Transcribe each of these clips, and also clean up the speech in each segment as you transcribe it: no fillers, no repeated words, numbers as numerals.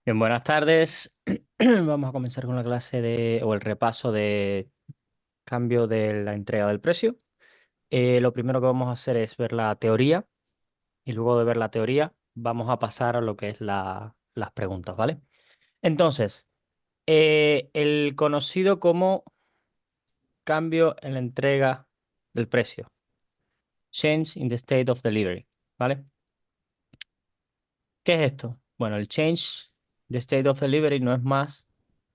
Bien, buenas tardes. Vamos a comenzar con la clase o el repaso de cambio de la entrega del precio. Lo primero que vamos a hacer es ver la teoría y luego de ver la teoría vamos a pasar a lo que es las preguntas, ¿vale? Entonces, el conocido como cambio en la entrega del precio, change in the state of delivery, ¿vale? ¿Qué es esto? Bueno, el change the state of delivery no es más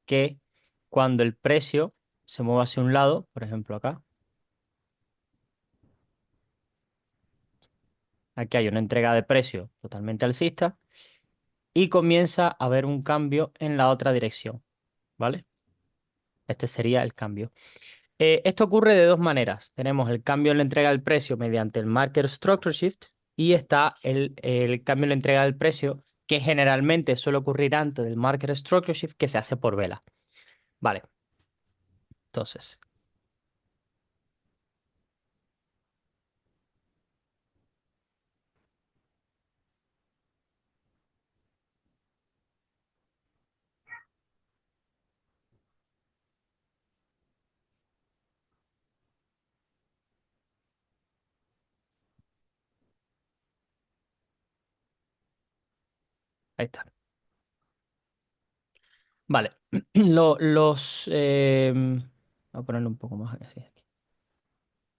que cuando el precio se mueve hacia un lado, por ejemplo acá, aquí hay una entrega de precio totalmente alcista y comienza a haber un cambio en la otra dirección, ¿vale? Este sería el cambio. Esto ocurre de dos maneras. Tenemos el cambio en la entrega del precio mediante el Market Structure Shift y está el cambio en la entrega del precio que generalmente suele ocurrir antes del Market Structure Shift que se hace por vela. Vale, entonces, ahí está. Vale, voy a ponerlo un poco más así.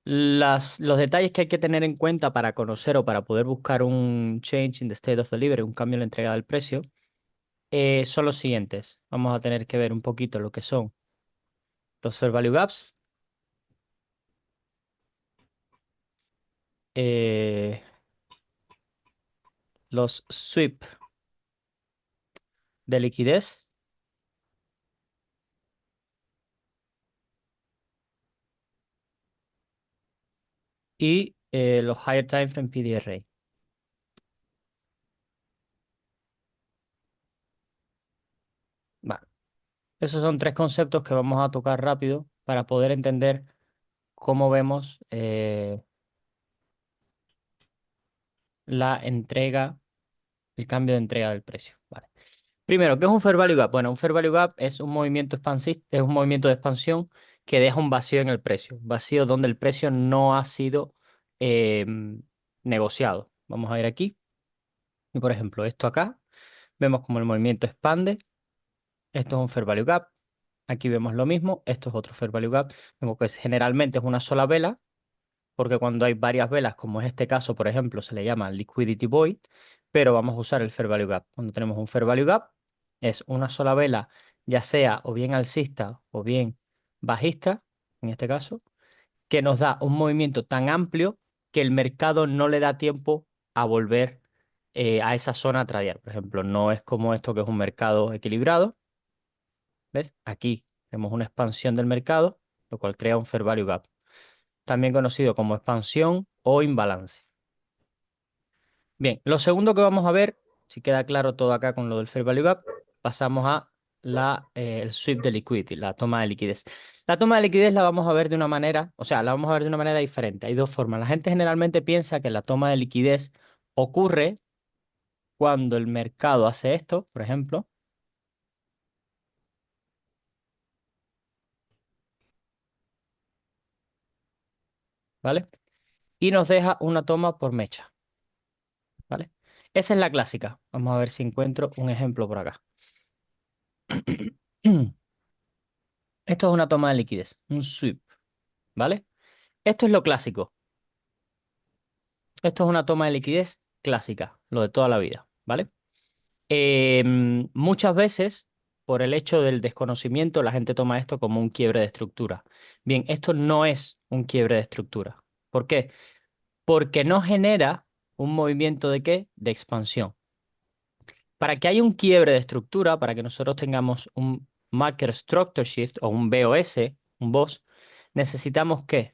Los detalles que hay que tener en cuenta para conocer o para poder buscar un change in the state of delivery, un cambio en la entrega del precio, son los siguientes. Vamos a tener que ver un poquito lo que son los fair value gaps, eh, los sweep de liquidez y los higher time frame PDRA. Vale, esos son tres conceptos que vamos a tocar rápido para poder entender cómo vemos la entrega, el cambio de entrega del precio. Vale. Primero, ¿qué es un fair value gap? Bueno, un fair value gap es un movimiento es un movimiento de expansión que deja un vacío en el precio, vacío donde el precio no ha sido eh, negociado. Vamos a ir aquí y, por ejemplo, esto acá, vemos como el movimiento expande, esto es un fair value gap, aquí vemos lo mismo, esto es otro fair value gap, vemos que generalmente es una sola vela, porque cuando hay varias velas, como es este caso, por ejemplo, se le llama liquidity void, pero vamos a usar el fair value gap. Cuando tenemos un fair value gap, es una sola vela, ya sea o bien alcista o bien bajista, en este caso, que nos da un movimiento tan amplio que el mercado no le da tiempo a volver a esa zona a tradear. Por ejemplo, no es como esto que es un mercado equilibrado, ¿ves? Aquí vemos una expansión del mercado, lo cual crea un fair value gap, también conocido como expansión o imbalance. Bien, lo segundo que vamos a ver, si queda claro todo acá con lo del Fair Value Gap, pasamos a el sweep de liquidity, la toma de liquidez. La toma de liquidez la vamos a ver de una manera, o sea, la vamos a ver de una manera diferente. Hay dos formas. La gente generalmente piensa que la toma de liquidez ocurre cuando el mercado hace esto, por ejemplo, ¿vale? Y nos deja una toma por mecha, ¿vale? Esa es la clásica. Vamos a ver si encuentro un ejemplo por acá. Esto es una toma de liquidez, un sweep, ¿vale? Esto es lo clásico. Esto es una toma de liquidez clásica, lo de toda la vida, ¿vale? Muchas veces, por el hecho del desconocimiento, la gente toma esto como un quiebre de estructura. Bien, esto no es un quiebre de estructura. ¿Por qué? Porque no genera un movimiento de ¿qué? De expansión. Para que haya un quiebre de estructura, para que nosotros tengamos un Market Structure Shift o un BOS, un BOS, necesitamos ¿qué?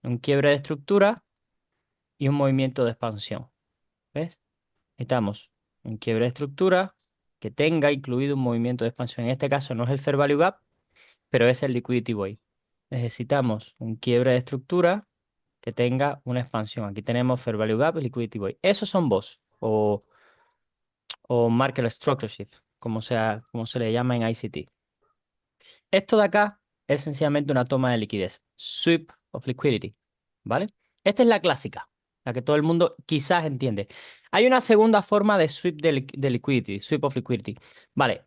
Un quiebre de estructura y un movimiento de expansión. ¿Ves? Necesitamos un quiebre de estructura que tenga incluido un movimiento de expansión. En este caso no es el Fair Value Gap, pero es el Liquidity Void. Necesitamos un quiebre de estructura que tenga una expansión. Aquí tenemos Fair Value Gap y Liquidity Void. Esos son BOS o Market Structure Shift, como se le llama en ICT. Esto de acá es sencillamente una toma de liquidez, sweep of liquidity, ¿vale? Esta es la clásica, la que todo el mundo quizás entiende. Hay una segunda forma de sweep de liquidity, sweep of liquidity, ¿vale?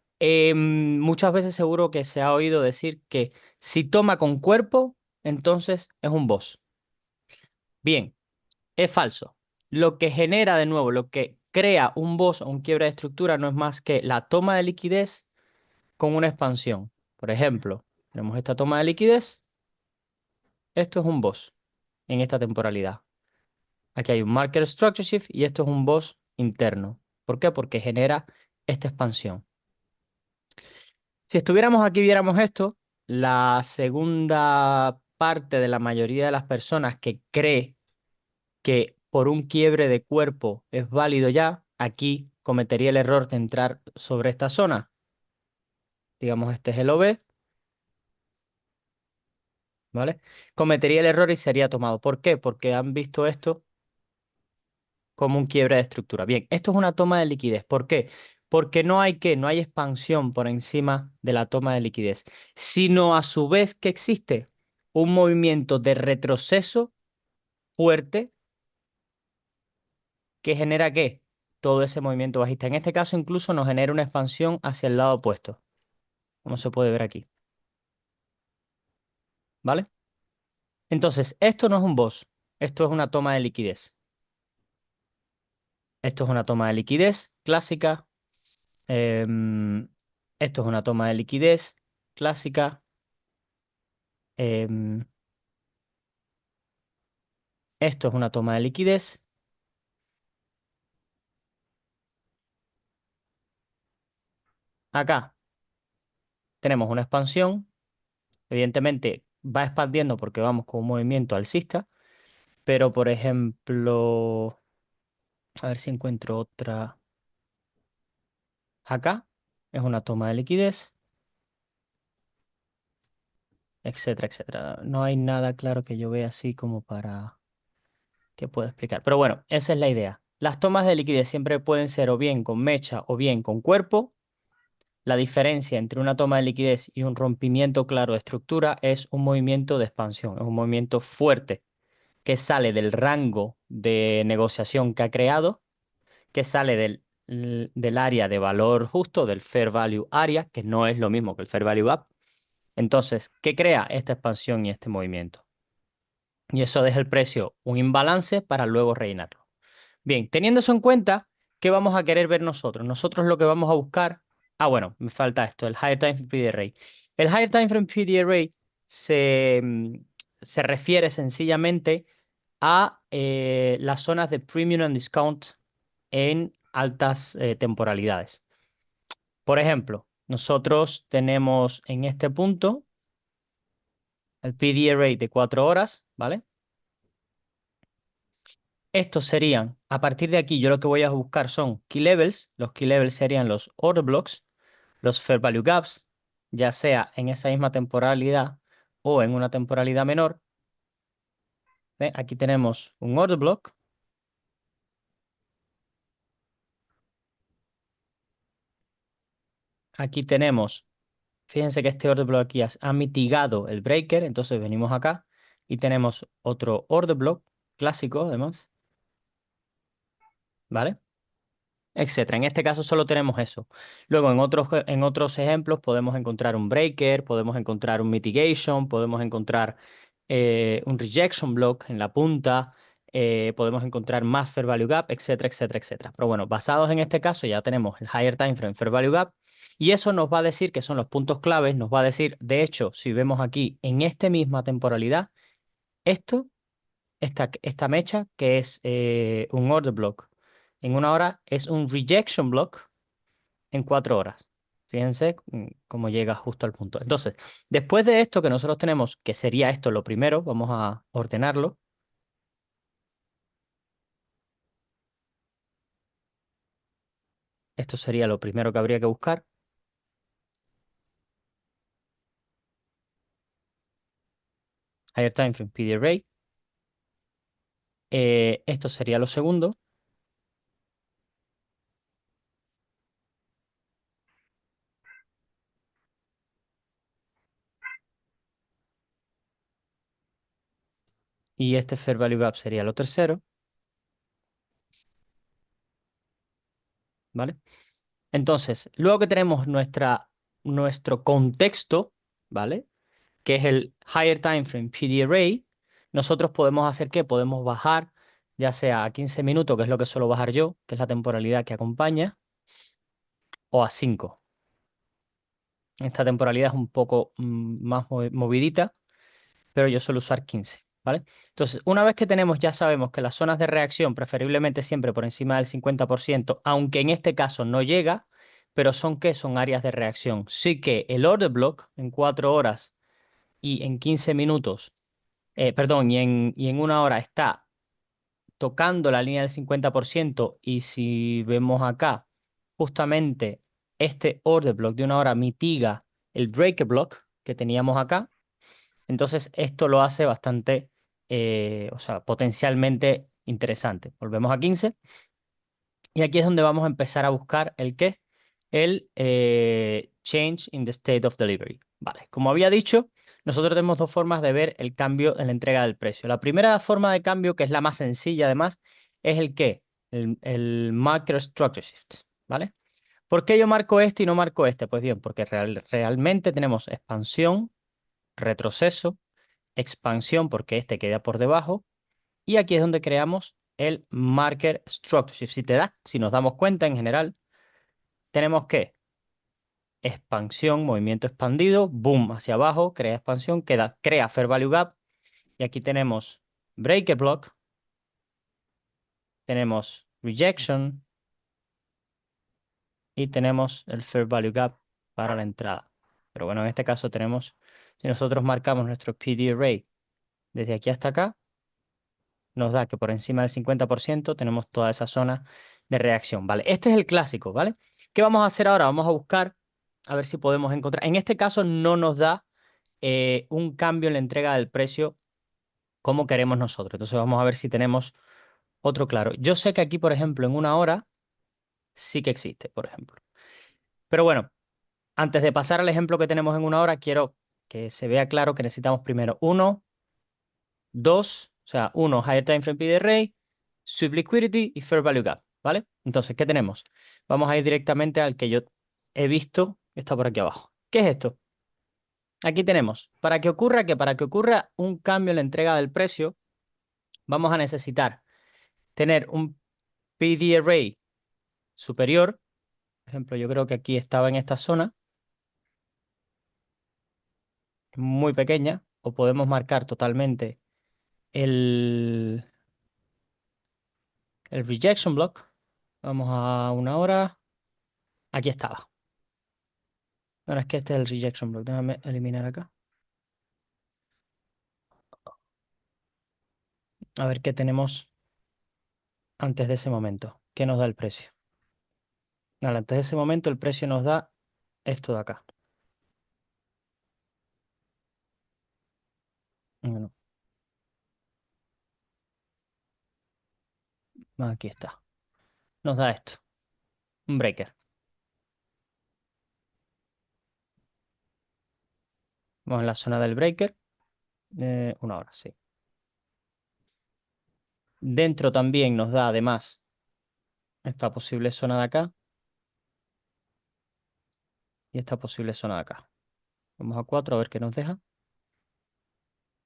Muchas veces seguro que se ha oído decir que si toma con cuerpo, entonces es un boss. Bien, es falso. Lo que genera de nuevo, lo que crea un boss o un quiebre de estructura no es más que la toma de liquidez con una expansión. Por ejemplo, tenemos esta toma de liquidez. Esto es un boss en esta temporalidad. Aquí hay un market structure shift y esto es un boss interno. ¿Por qué? Porque genera esta expansión. Si estuviéramos aquí y viéramos esto, la segunda parte de la mayoría de las personas que cree que por un quiebre de cuerpo es válido ya, aquí cometería el error de entrar sobre esta zona. Digamos, este es el OB, ¿vale? Cometería el error y sería tomado. ¿Por qué? Porque han visto esto como un quiebre de estructura. Bien, esto es una toma de liquidez. ¿Por qué? Porque no hay expansión por encima de la toma de liquidez, sino a su vez que existe un movimiento de retroceso fuerte que genera ¿qué? Todo ese movimiento bajista. En este caso incluso nos genera una expansión hacia el lado opuesto, como se puede ver aquí, ¿vale? Entonces, esto no es un boss, esto es una toma de liquidez. Esto es una toma de liquidez clásica. em, Esto es una toma de liquidez clásica. em, Esto es una toma de liquidez. Acá tenemos una expansión. Evidentemente va expandiendo porque vamos con un movimiento alcista. Pero, por ejemplo, a ver si encuentro otra. Acá es una toma de liquidez, etcétera, etcétera. No hay nada claro que yo vea así como para que pueda explicar. Pero bueno, esa es la idea. Las tomas de liquidez siempre pueden ser o bien con mecha o bien con cuerpo. La diferencia entre una toma de liquidez y un rompimiento claro de estructura es un movimiento de expansión, es un movimiento fuerte que sale del rango de negociación que ha creado, que sale del área de valor justo, del Fair Value Area, que no es lo mismo que el Fair Value Gap. Entonces, ¿qué crea esta expansión y este movimiento? Y eso deja el precio un imbalance para luego rellenarlo. Bien, teniendo eso en cuenta, ¿qué vamos a querer ver nosotros? Nosotros lo que vamos a buscar, bueno, me falta esto, el Higher Time Frame PD Array. El Higher Time Frame PD Array se refiere sencillamente a las zonas de Premium and Discount en altas temporalidades. Por ejemplo, nosotros tenemos en este punto el PD Array de 4 horas, ¿vale? Estos serían, a partir de aquí, yo lo que voy a buscar son key levels. Los key levels serían los order blocks, los fair value gaps, ya sea en esa misma temporalidad o en una temporalidad menor. ¿Ve? Aquí tenemos un order block. Aquí tenemos, fíjense que este order block aquí ha mitigado el breaker, entonces venimos acá y tenemos otro order block clásico, además, ¿vale? Etcétera. En este caso solo tenemos eso. Luego en otros ejemplos podemos encontrar un breaker, podemos encontrar un mitigation, podemos encontrar un rejection block en la punta, podemos encontrar más fair value gap, etcétera, etcétera, etcétera. Pero bueno, basados en este caso ya tenemos el higher time frame fair value gap y eso nos va a decir que son los puntos claves, nos va a decir, de hecho, si vemos aquí en esta misma temporalidad, esto esta mecha, que es un order block en 1 hora, es un rejection block en 4 horas. Fíjense cómo llega justo al punto. Entonces, después de esto que nosotros tenemos, que sería esto lo primero, vamos a ordenarlo. Esto sería lo primero que habría que buscar. Higher time frame PD array. Esto sería lo segundo. Y este Fair Value Gap sería lo tercero, ¿vale? Entonces, luego que tenemos nuestro contexto, ¿vale? Que es el Higher Time Frame PD Array, nosotros podemos hacer ¿qué? Podemos bajar ya sea a 15 minutos, que es lo que suelo bajar yo, que es la temporalidad que acompaña, o a 5. Esta temporalidad es un poco más movidita, pero yo suelo usar 15, ¿vale? Entonces, una vez que tenemos, ya sabemos que las zonas de reacción, preferiblemente siempre por encima del 50%, aunque en este caso no llega, pero ¿son qué? Son áreas de reacción. Sí que el order block en 4 horas y en 15 minutos, perdón, y en 1 hora está tocando la línea del 50% y si vemos acá, justamente este order block de 1 hora mitiga el breaker block que teníamos acá, entonces esto lo hace bastante, o sea, potencialmente interesante. Volvemos a 15 y aquí es donde vamos a empezar a buscar el qué, el change in the state of delivery. Vale, como había dicho, nosotros tenemos dos formas de ver el cambio en la entrega del precio. La primera forma de cambio, que es la más sencilla además, es el qué, el Market Structure Shift, ¿vale? ¿Por qué yo marco este y no marco este? Pues bien, porque realmente tenemos expansión, retroceso, expansión porque este queda por debajo y aquí es donde creamos el marker structure. Si nos damos cuenta en general, tenemos que expansión, movimiento expandido, boom hacia abajo, crea expansión, crea fair value gap y aquí tenemos breaker block, tenemos rejection y tenemos el fair value gap para la entrada. Pero bueno, en este caso tenemos, si nosotros marcamos nuestro PD array desde aquí hasta acá, nos da que por encima del 50% tenemos toda esa zona de reacción, ¿vale? Este es el clásico, ¿vale? ¿Qué vamos a hacer ahora? Vamos a buscar a ver si podemos encontrar. En este caso no nos da un cambio en la entrega del precio como queremos nosotros. Entonces vamos a ver si tenemos otro claro. Yo sé que aquí, por ejemplo, en 1 hora sí que existe, por ejemplo. Pero bueno, antes de pasar al ejemplo que tenemos en 1 hora, quiero que se vea claro que necesitamos primero uno, dos, o sea, uno, Higher Time Frame Pivot Array, Sweep Liquidity y Fair Value Gap, ¿vale? Entonces, ¿qué tenemos? Vamos a ir directamente al que yo he visto, que está por aquí abajo. ¿Qué es esto? Aquí tenemos, para que ocurra un cambio en la entrega del precio, vamos a necesitar tener un PD Array superior. Por ejemplo, yo creo que aquí estaba en esta zona, muy pequeña, o podemos marcar totalmente el, el Rejection Block. Vamos a 1 hora. Aquí estaba. Bueno, es que este es el rejection block. Déjame eliminar acá. A ver qué tenemos antes de ese momento. ¿Qué nos da el precio? Vale, antes de ese momento el precio nos da esto de acá. Bueno, aquí está. Nos da esto. Un breaker. Vamos en la zona del breaker. 1 hora, sí. Dentro también nos da además esta posible zona de acá y esta posible zona de acá. Vamos a 4 a ver qué nos deja.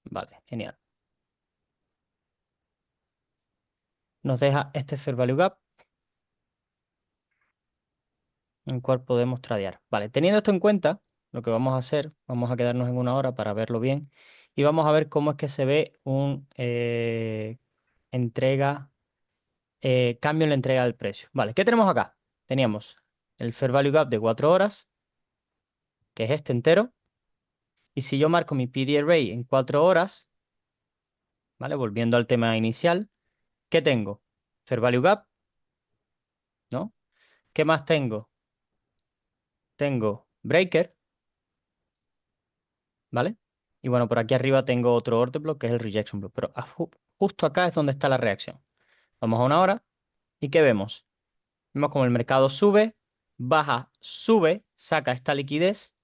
Vale, genial. Nos deja este Fair Value Gap en el cual podemos tradear. Vale, teniendo esto en cuenta, lo que vamos a hacer, vamos a quedarnos en 1 hora para verlo bien y vamos a ver cómo es que se ve un entrega, cambio en la entrega del precio. Vale, ¿qué tenemos acá? Teníamos el Fair Value Gap de 4 horas, que es este entero, y si yo marco mi PD Array en 4 horas, ¿vale? Volviendo al tema inicial, ¿qué tengo? Fair Value Gap, ¿no? ¿Qué más tengo? Tengo Breaker, ¿vale? Y bueno, por aquí arriba tengo otro order block que es el rejection block, pero justo acá es donde está la reacción. Vamos a 1 hora y ¿qué vemos? Vemos como el mercado sube, baja, sube, saca esta liquidez,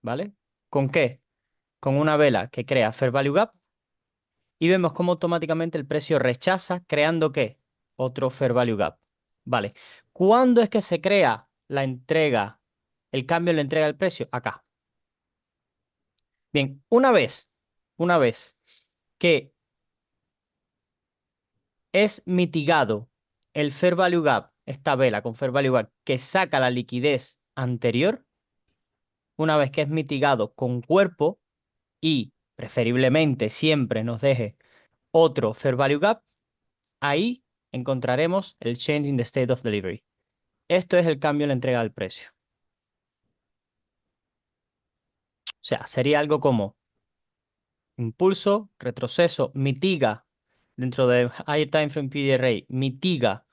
¿vale? ¿Con qué? Con una vela que crea Fair Value Gap y vemos cómo automáticamente el precio rechaza, creando ¿qué? Otro Fair Value Gap. Vale. ¿Cuándo es que se crea la entrega, el cambio en la entrega del precio? Acá. Bien, una vez que es mitigado el Fair Value Gap, esta vela con Fair Value Gap que saca la liquidez anterior, una vez que es mitigado con cuerpo y preferiblemente siempre nos deje otro Fair Value Gap, ahí encontraremos el Change in the State of Delivery. Esto es el cambio en la entrega del precio. O sea, sería algo como impulso, retroceso, mitiga dentro de Higher Time Frame PDRA, mitiga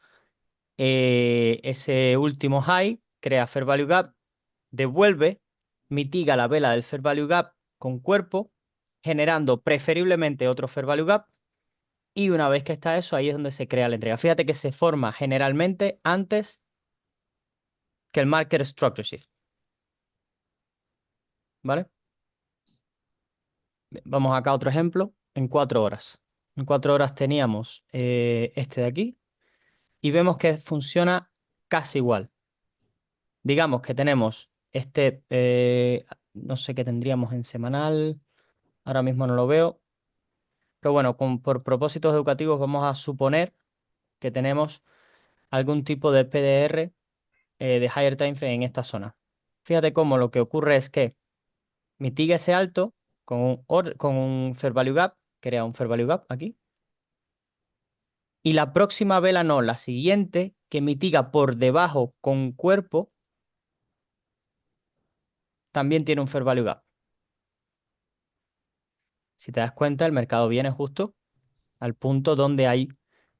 ese último high, crea Fair Value Gap, devuelve, mitiga la vela del Fair Value Gap con cuerpo, generando preferiblemente otro Fair Value Gap. Y una vez que está eso, ahí es donde se crea la entrega. Fíjate que se forma generalmente antes que el Market Structure Shift, ¿vale? Vamos acá a otro ejemplo, en 4 horas. En 4 horas teníamos este de aquí y vemos que funciona casi igual. Digamos que tenemos este, no sé qué tendríamos en semanal, ahora mismo no lo veo, pero bueno, por propósitos educativos vamos a suponer que tenemos algún tipo de PDR de higher time frame en esta zona. Fíjate cómo lo que ocurre es que mitiga ese alto con un Fair Value Gap, crea un Fair Value Gap aquí, y la próxima vela no, la siguiente, que mitiga por debajo con cuerpo, también tiene un Fair Value Gap. Si te das cuenta, el mercado viene justo al punto donde hay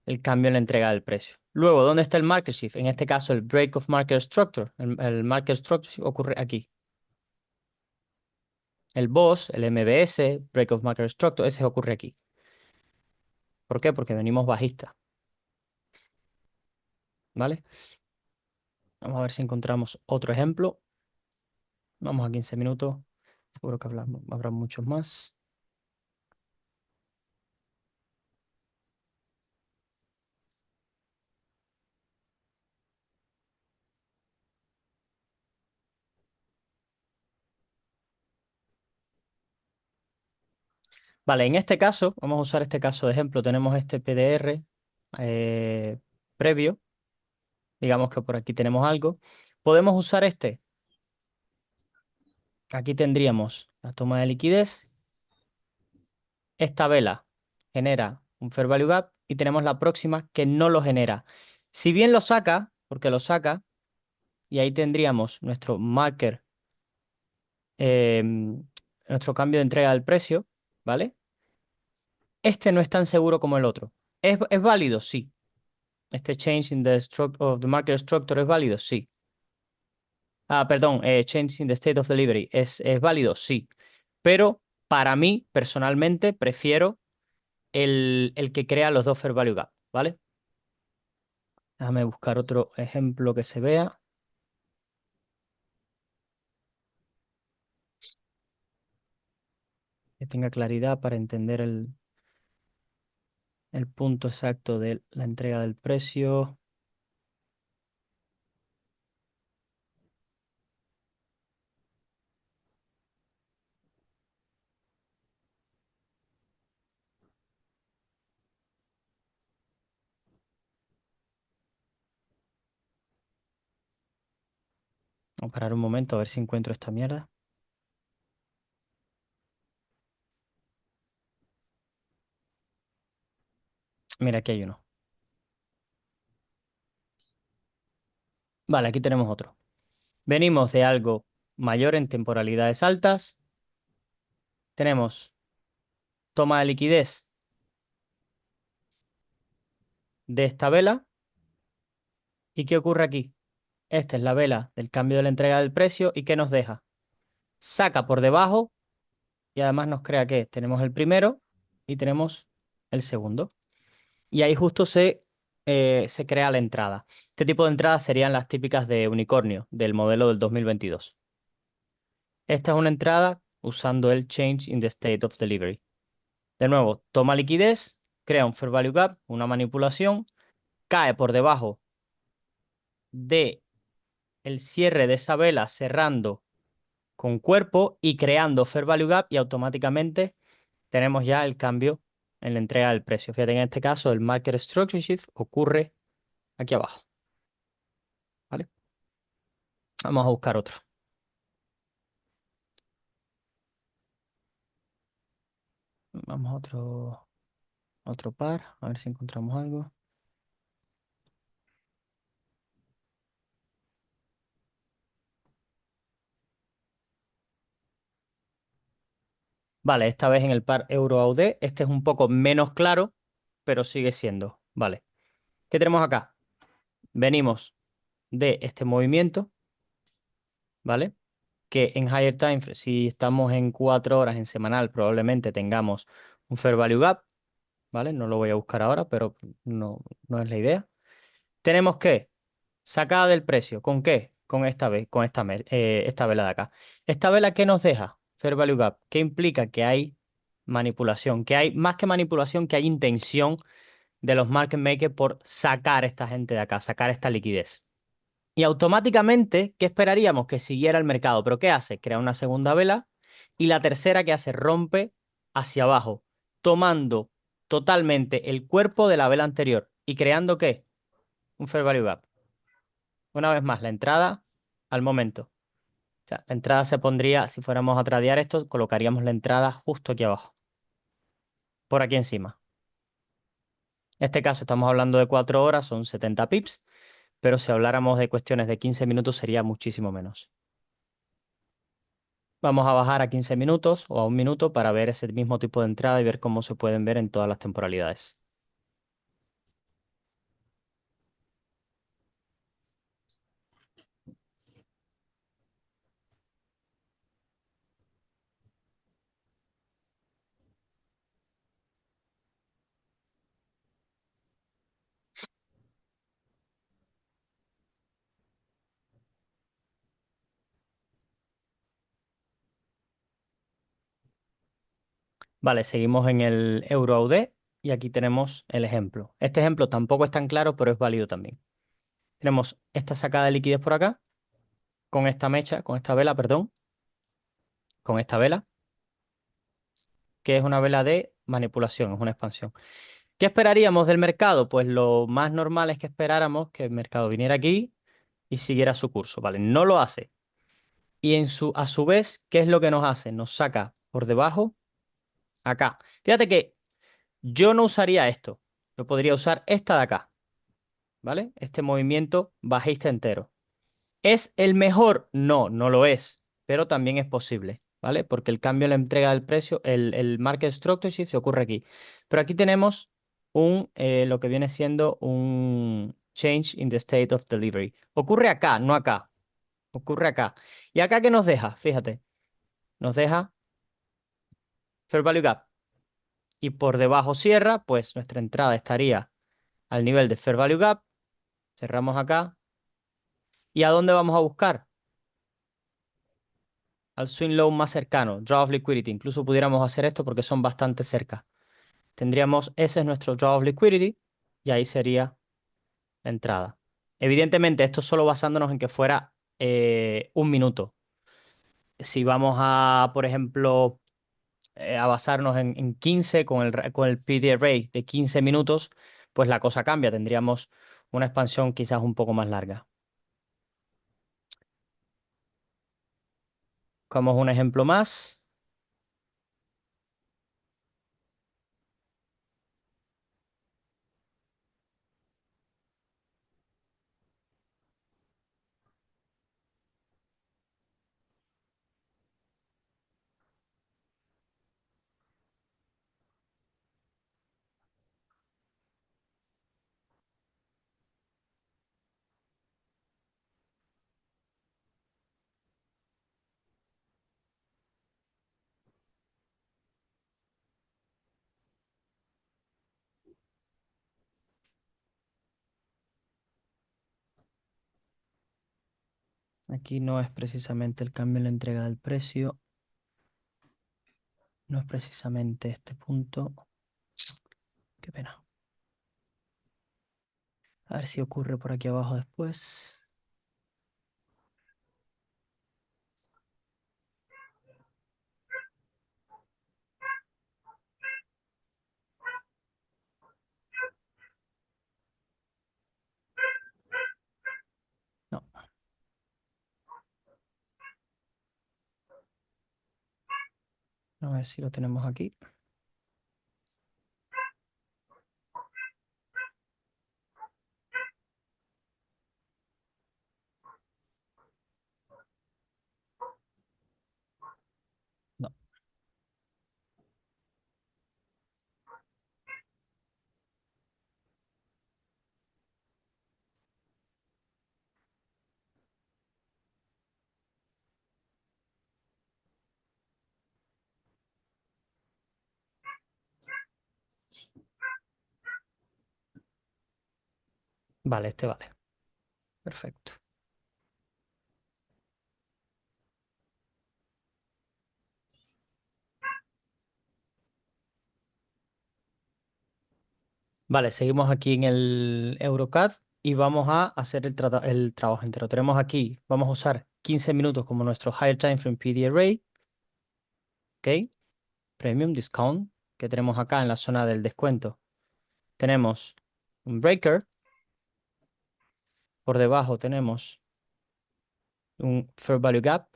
el cambio en la entrega del precio. Luego, ¿dónde está el market shift? En este caso, el break of market structure. El market structure ocurre aquí. El BOS, el MBS, break of market structure, ese ocurre aquí. ¿Por qué? Porque venimos bajistas, ¿vale? Vamos a ver si encontramos otro ejemplo. Vamos a 15 minutos. Seguro que habrá muchos más. Vale, en este caso, vamos a usar este caso de ejemplo. Tenemos este PDR eh, previo. Digamos que por aquí tenemos algo. Podemos usar este. Aquí tendríamos la toma de liquidez. Esta vela genera un Fair Value Gap y tenemos la próxima que no lo genera. Si bien lo saca, porque lo saca, y ahí tendríamos nuestro marker, nuestro cambio de entrega del precio, ¿vale? Este no es tan seguro como el otro. ¿Es válido? Sí. Este change in the of the market structure es válido, sí. Ah, perdón, change in the state of delivery es válido, sí. Pero para mí, personalmente, prefiero el que crea los dos Fair Value Gap, ¿vale? Déjame buscar otro ejemplo que se vea, que tenga claridad para entender el punto exacto de la entrega del precio. Vamos a parar un momento a ver si encuentro esta mierda. Mira, aquí hay uno. Vale, aquí tenemos otro. Venimos de algo mayor en temporalidades altas. Tenemos toma de liquidez de esta vela. ¿Y qué ocurre aquí? Esta es la vela del cambio de la entrega del precio. ¿Y qué nos deja? Saca por debajo y además nos crea que tenemos el primero y tenemos el segundo. Y ahí justo se crea la entrada. Este tipo de entradas serían las típicas de unicornio del modelo del 2022. Esta es una entrada usando el Change in the State of Delivery. De nuevo, toma liquidez, crea un fair value gap, una manipulación, cae por debajo de el cierre de esa vela cerrando con cuerpo y creando fair value gap y automáticamente tenemos ya el cambio en la entrega del precio. Fíjate, en este caso el market structure shift ocurre aquí abajo, ¿vale? Vamos a buscar otro. Vamos a otro par, a ver si encontramos algo. Vale, esta vez en el par euro-AUD. Este es un poco menos claro, pero sigue siendo. Vale. ¿Qué tenemos acá? Venimos de este movimiento, ¿vale? Que en higher time, si estamos en 4 horas en semanal, probablemente tengamos un fair value gap, ¿vale? No lo voy a buscar ahora, pero no es la idea. Tenemos que sacada del precio. ¿Con qué? Con esta vez, con esta vela de acá. ¿Esta vela qué nos deja? Fair value gap. ¿Qué implica? Que hay manipulación, que hay más que manipulación, que hay intención de los market makers por sacar a esta gente de acá, sacar esta liquidez. Y automáticamente, ¿qué esperaríamos? Que siguiera el mercado. ¿Pero qué hace? Crea una segunda vela y la tercera que hace rompe hacia abajo, tomando totalmente el cuerpo de la vela anterior y creando ¿qué? Un fair value gap. Una vez más, la entrada al momento. O sea, la entrada se pondría, si fuéramos a tradear esto, colocaríamos la entrada justo aquí abajo, por aquí encima. En este caso estamos hablando de 4 horas, son 70 pips, pero si habláramos de cuestiones de 15 minutos sería muchísimo menos. Vamos a bajar a 15 minutos o a 1 minuto para ver ese mismo tipo de entrada y ver cómo se pueden ver en todas las temporalidades. Vale, seguimos en el euro AUD y aquí tenemos el ejemplo. Este ejemplo tampoco es tan claro, pero es válido también. Tenemos esta sacada de liquidez por acá, con esta mecha, con esta vela, perdón, con esta vela, que es una vela de manipulación, es una expansión. ¿Qué esperaríamos del mercado? Pues lo más normal es que esperáramos que el mercado viniera aquí y siguiera su curso, ¿vale? No lo hace. Y a su vez, ¿qué es lo que nos hace? Nos saca por debajo acá. Fíjate que yo no usaría esto. Yo podría usar esta de acá, ¿vale? Este movimiento bajista entero. ¿Es el mejor? No, no lo es, pero también es posible, ¿vale? Porque el cambio en la entrega del precio, el market structure shift se ocurre aquí. Pero aquí tenemos lo que viene siendo un change in the state of delivery. Ocurre acá, no acá. Ocurre acá. ¿Y acá qué nos deja? Fíjate, nos deja fair value gap. Y por debajo cierra, pues nuestra entrada estaría al nivel de fair value gap. Cerramos acá. ¿Y a dónde vamos a buscar? Al swing low más cercano, draw of liquidity. Incluso pudiéramos hacer esto porque son bastante cerca. Tendríamos, ese es nuestro draw of liquidity y ahí sería la entrada. Evidentemente, esto solo basándonos en que fuera 1 minuto. Si vamos a, por ejemplo, a basarnos en 15 con el PD array de 15 minutos, pues la cosa cambia. Tendríamos una expansión quizás un poco más larga. Como un ejemplo más. Aquí no es precisamente el cambio en la entrega del precio. No es precisamente este punto. Qué pena. A ver si ocurre por aquí abajo después. No. A ver si lo tenemos aquí. No. Vale, este vale. Perfecto. Vale, seguimos aquí en el EuroCAD y vamos a hacer el trabajo entero. Tenemos aquí, vamos a usar 15 minutos como nuestro Higher Time Frame PD Array, ¿ok? Premium Discount, que tenemos acá en la zona del descuento. Tenemos un breaker, por debajo tenemos un Fair Value Gap,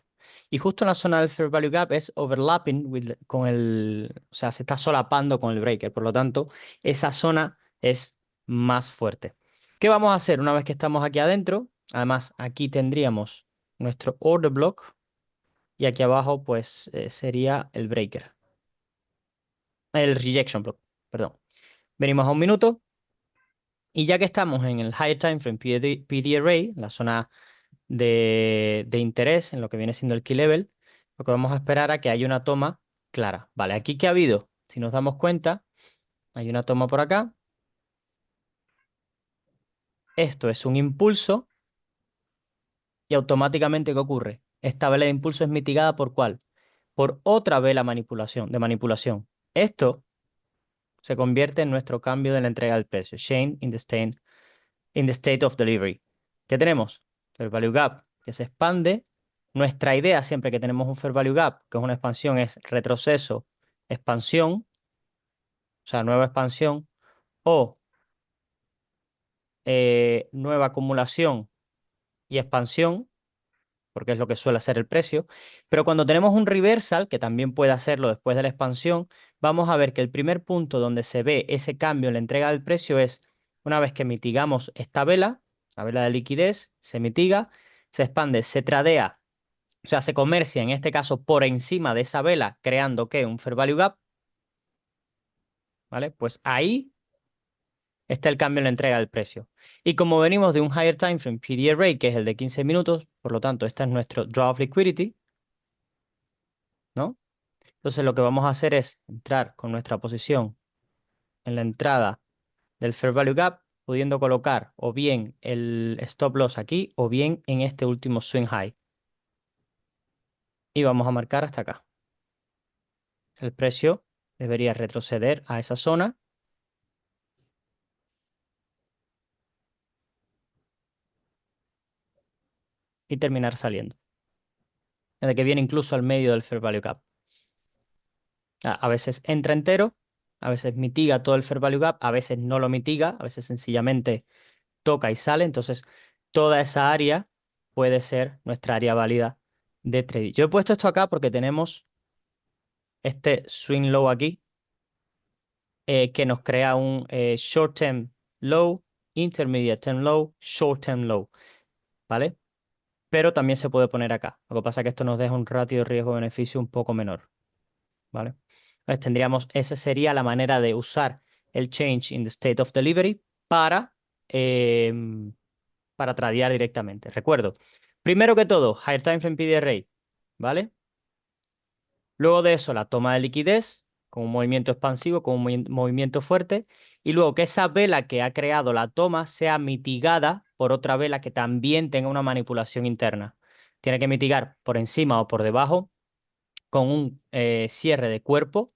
y justo en la zona del Fair Value Gap es overlapping con o sea, se está solapando con el breaker, por lo tanto, esa zona es más fuerte. ¿Qué vamos a hacer una vez que estamos aquí adentro? Además, aquí tendríamos nuestro order block y aquí abajo, pues, sería el breaker, el rejection block, perdón. Venimos a un minuto y ya que estamos en el Higher Time Frame PD Array, la zona de interés en lo que viene siendo el key level, lo que vamos a esperar a que haya una toma clara. Vale, aquí que ha habido, si nos damos cuenta, hay una toma por acá. Esto es un impulso y automáticamente ¿qué ocurre? Esta vela de impulso es mitigada ¿por cuál? Por otra vela de manipulación. Esto se convierte en nuestro cambio de la entrega del precio. Change in the state of delivery. ¿Qué tenemos? Fair value gap que se expande. Nuestra idea siempre que tenemos un fair value gap, que es una expansión, es retroceso, expansión, o sea, nueva expansión, o nueva acumulación y expansión, porque es lo que suele hacer el precio. Pero cuando tenemos un reversal, que también puede hacerlo después de la expansión, vamos a ver que el primer punto donde se ve ese cambio en la entrega del precio es una vez que mitigamos esta vela, la vela de liquidez, se mitiga, se expande, se tradea, o sea, se comercia en este caso por encima de esa vela, creando ¿qué? Un fair value gap, ¿vale? Pues ahí está el cambio en la entrega del precio. Y como venimos de un higher time frame PD array, que es el de 15 minutos, por lo tanto, este es nuestro draw of liquidity, ¿no? Entonces lo que vamos a hacer es entrar con nuestra posición en la entrada del Fair Value Gap, pudiendo colocar o bien el Stop Loss aquí o bien en este último Swing High. Y vamos a marcar hasta acá. El precio debería retroceder a esa zona y terminar saliendo. Desde que viene incluso al medio del Fair Value Gap. A veces entra entero, a veces mitiga todo el Fair Value Gap, a veces no lo mitiga, a veces sencillamente toca y sale. Entonces, toda esa área puede ser nuestra área válida de trading. Yo he puesto esto acá porque tenemos este swing low aquí, que nos crea un short term low, intermediate term low, short term low, ¿vale? Pero también se puede poner acá. Lo que pasa es que esto nos deja un ratio de riesgo-beneficio un poco menor, ¿vale? Entonces tendríamos, esa sería la manera de usar el change in the state of delivery em, para tradear directamente. Recuerdo, primero que todo, higher time frame PD array, ¿vale? Luego de eso, la toma de liquidez con un movimiento expansivo, con un movimiento fuerte, y luego que esa vela que ha creado la toma sea mitigada por otra vela que también tenga una manipulación interna. Tiene que mitigar por encima o por debajo con un cierre de cuerpo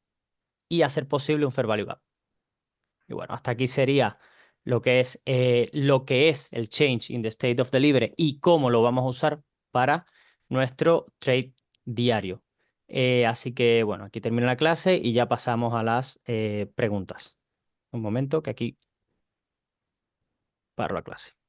y hacer posible un fair value gap. Y bueno, hasta aquí sería lo que es el change in the state of delivery y cómo lo vamos a usar para nuestro trade diario. Así que bueno, aquí termina la clase y ya pasamos a las preguntas. Un momento que aquí paro la clase.